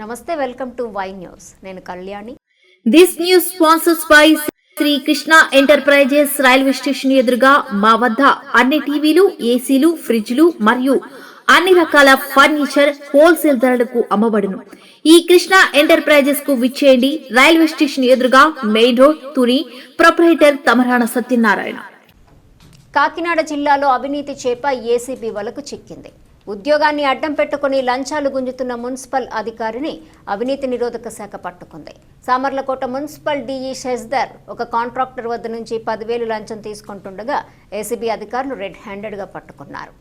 నమస్తే, welcome to Y news. నేను Kalyani. This news sponsors by Shri Krishna enterprises. Railway station ఎదురుగా మా వద్ద అన్ని టీవీలు, ఏసీలు, ఫ్రిడ్జ్లు మరియు అన్ని రకాల ఫర్నిచర్ హోల్సేల్ ధరలకు అమ్మబడును. ఈ కృష్ణ ఎంటర్ప్రైజెస్ కు విచ్చేయండి. రైల్వే స్టేషన్ ఎదురుగా, main road, Tuni. Proprietor Tamarana Satyanarayana. Kakinada జిల్లాలో అవినీతి చేప ఏసీబీ వలకు చిక్కింది. ఉద్యోగాన్ని అడ్డం పెట్టుకుని లంచాలు గుంజుతున్న మున్సిపల్ అధికారిని అవినీతి నిరోధక శాఖ పట్టుకుంది. సామర్లకోట మున్సిపల్ డీఈ శశిధర్ ఒక కాంట్రాక్టర్ వద్ద నుంచి 10,000 లంచం తీసుకుంటుండగా ఏసీబీ అధికారులు రెడ్ హ్యాండెడ్ గా పట్టుకున్నారు.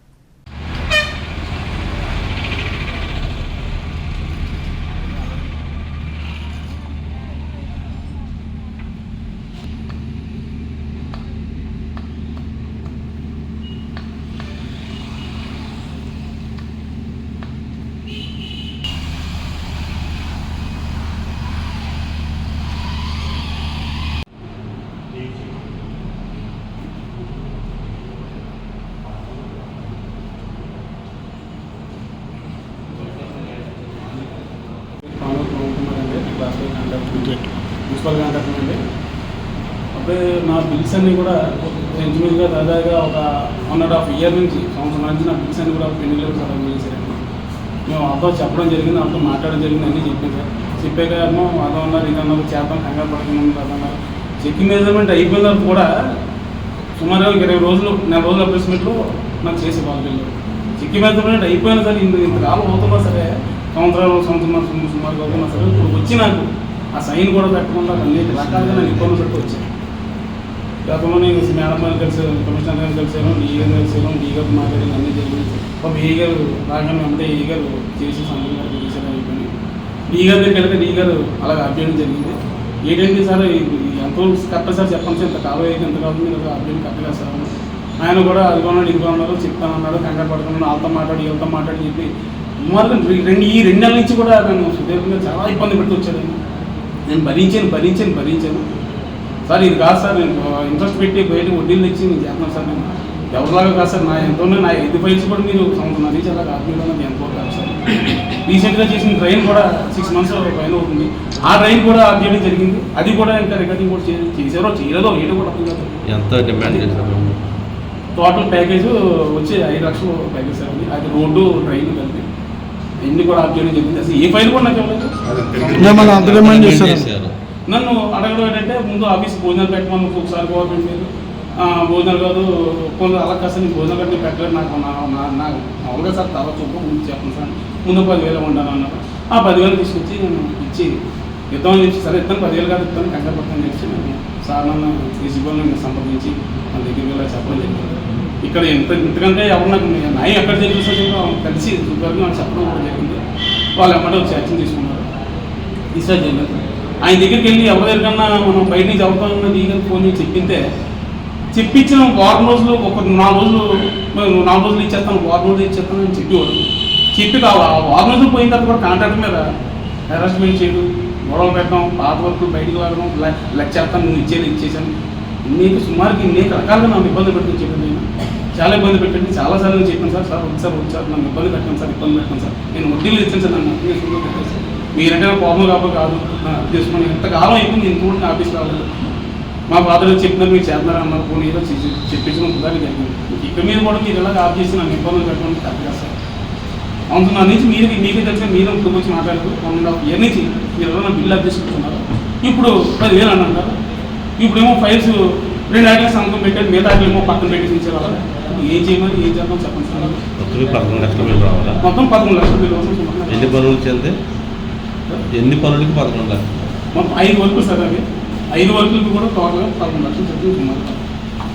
మున్సిపల్ కాంట్రాక్టర్ అండి. అప్పుడే నా బిల్స్ అన్నీ కూడా ఇంచుమించుగా దాదాపుగా ఒక 1.5 ఇయర్ నుంచి, సంవత్సరం నుంచి నా బిల్స్ అన్నీ కూడా పెండింగ్లో సబ్మిట్ చేశారండి. మేము అతో చెప్పడం జరిగింది, అతో మాట్లాడడం జరిగింది, అన్నీ చెప్పాను సార్. చెప్పాక ఏమో అదో అన్నారు, ఇది అన్నారు, చేద్దాం, కంగారు పడుతున్నాం అదన్నారు. చెక్ మెజర్మెంట్ అయిపోయిన తర్వాత కూడా సుమారు 20 రోజులు, 4 రోజుల అప్రెస్మెంట్లో నాకు చేసే వాళ్ళు. చెక్ మెజర్మెంట్ అయిపోయినా సరే ఇంతకాలం అవుతున్నా సరే, సంవత్సరం సుమారుగా అవుతున్నా సరే, ఇప్పుడు వచ్చి నాకు ఆ సైన్ కూడా పెట్టకుండా అనేక రకాలుగా నాకు ఇబ్బందులు పెట్టి వచ్చాను. గతంలో నేను మేడం గారిని కలిసాను, కమిషనర్ గారిని కలిసాను, డీఈ గారిని కలిసాను, డీ గారు మాట్లాడింది, అన్నీ జరిగింది. ఒక ఏ గారు రాగానే అంటే ఏ గారు చేసి సంఘం గారికి చేశారని అయిపోయింది. డీ గారి దగ్గరికి వెళ్తే డీ గారు అలాగే అప్డేట్ జరిగింది. ఏంటంటే సార్ ఎంతో కరెక్ట్ సార్ చెప్పండి సార్, ఇంత కాలం అయితే ఎంత కావాలి మీరు అప్డేట్ కరెక్ట్గా సార్. ఆయన కూడా అది కొన్నాడు, ఇది కొన్నాడు, చెప్తానన్నాడు, కంగారు పడుతున్నాడు, వాళ్ళతో మాట్లాడి వీళ్ళతో మాట్లాడి చెప్పి సుమారుగా ఈ 2 నెలల నుంచి కూడా నేను సుదీర్ఘంగా చాలా ఇబ్బంది పెడుతూ వచ్చాను. నేను భరించాను సార్. ఇది కాదు సార్, నేను ఇంట్రెస్ట్ పెట్టి బయట వడ్డీలు తెచ్చి నేను చేస్తున్నాను సార్. నేను ఎవరిలాగా కాదు సార్, నా ఎంతోనే నా 5 ఫైల్స్ కూడా మీరు సంవత్సరం నుంచి అలా కాదు నాకు ఎంతో కాదు సార్. రీసెంట్గా చేసిన ట్రైన్ కూడా 6 months పైన అవుతుంది. ఆ ట్రైన్ కూడా అప్డేట్ జరిగింది, అది కూడా ఇంకా రికార్డింగ్ కూడా చేశారో చేయలేదో ఏదో కూడా ఎంత డిమాండ్ చేశారు. టోటల్ ప్యాకేజ్ వచ్చి 5 లక్షలు ప్యాకేజ్ సార్. అది రోడ్డు, ట్రైన్ కలిపి ఎన్ని కూడా అప్డేట్ జరిగింది. అసలు ఏ ఫైల్ కూడా నాకు ఇవ్వలేదు. నన్ను అడగడం ఏంటంటే ముందు ఆఫీస్ భోజనాలు పెట్టమని ఒకసారి గవర్నమెంట్ మీరు భోజనాలు కాదు కొంత అలా కాస్త నేను భోజనాలు కట్టి పెట్టలేదు. నాకు మామూలుగా సార్ తర్వాత చూపు ముందు చెప్పండి సార్, ముందు 10,000 ఉండాలి అన్నారు. ఆ 10,000 తీసుకొచ్చి నేను ఇచ్చి ఇద్దామని చెప్పి సరే ఇస్తాను, 10,000 కాదు ఇస్తాను, కంగారు పడతాను చెప్పి నేను సార్ నన్ను ప్రిన్సిపల్ నేను సంప్రదించి మన దగ్గరికి వెళ్ళి చెప్పడం జరిగింది. ఇక్కడ ఇంతకంటే ఎవరు నాకు న్యాయం ఎక్కడ జరిగిస్తుందో కలిసి సుబ్బారు నాకు చెప్పడం కూడా జరిగింది. వాళ్ళు ఎమ్మటే వచ్చి యాక్షన్ తీసుకున్నారు. ఈసారి జరిగింది. ఆయన దగ్గరికి వెళ్ళి ఎవరి దగ్గరకన్నా మనం బయట నుంచి అవుతామన్న దీనికి ఫోన్ చేసి చెప్పించిన వారం రోజులు, ఒక 4 రోజులు ఇచ్చేస్తాను, వారం రోజులు ఇచ్చేస్తాను అని చెప్పేవాడు. చెప్పి వారం రోజులు పోయిన తర్వాత కూడా కాంట్రాక్ట్ మీద హెరాస్మెంట్ చేయడం, గొడవలు పెట్టడం, పాత వర్కులు బయటకు రావడం, చేస్తాను, నువ్వు ఇచ్చేసాను. నీకు సుమారుకి అనేక రకాలుగా నన్ను ఇబ్బంది పెట్టని చెప్పాను. నేను చాలా ఇబ్బంది పెట్టండి, చాలాసార్లు నేను చెప్పాను సార్ వచ్చారు నన్ను ఇబ్బంది పెట్టాను సార్, నేను వడ్డీలు ఇచ్చాను సార్, నన్ను అర్థం చేసుకుంటూ పెట్టాను సార్. మీరంటే నా కోపం కాబట్టి కాదు, నన్ను అర్థం చేసుకుని ఎంతకాలం అయిపోయింది నేను కూడా ఆఫీస్ రాలేదు. మా ఫాదర్ చెప్పినారు మీరు చేస్తున్నారు అన్నారు, పోనీ ఏదో చెప్పించిన కుదారి జరిగింది. ఇక్కడ మీద కూడా మీరు ఎలాగ ఆఫ్ చేసి నన్ను ఇబ్బందులు పెట్టడం కరెక్ట్ కదా సార్. అవును నా నుంచి మీకే తెలిసిన మీరు ఇప్పుడు వచ్చి మాట్లాడుతూ 1.5 year నుంచి మీరు ఎవరైనా బిల్లు ఆఫ్ చేసుకుంటున్నారు. ఇప్పుడు 10,000 అని అంటారు. ఇప్పుడేమో ఫైల్స్ 2 ఐటమ్స్ సంతకం పెట్టారు, మిగతా ఏమో పక్కన పెట్టేసి ఇచ్చేవాళ్ళ. ఏం చేయమని ఏం చేద్దాం చెప్పండి సార్. మొత్తం 11 లక్షల బిల్లు రావాలా? మొత్తం 11 లక్షల బిల్లు వస్తుంది. ఎన్ని పనులు చెంది ఎన్ని పనులకి 11 లక్షలు? మొత్తం 5 వర్కులు సార్. అవి 5 వర్కులకి కూడా టోటల్గా 11 లక్షలు చెప్తున్నారు.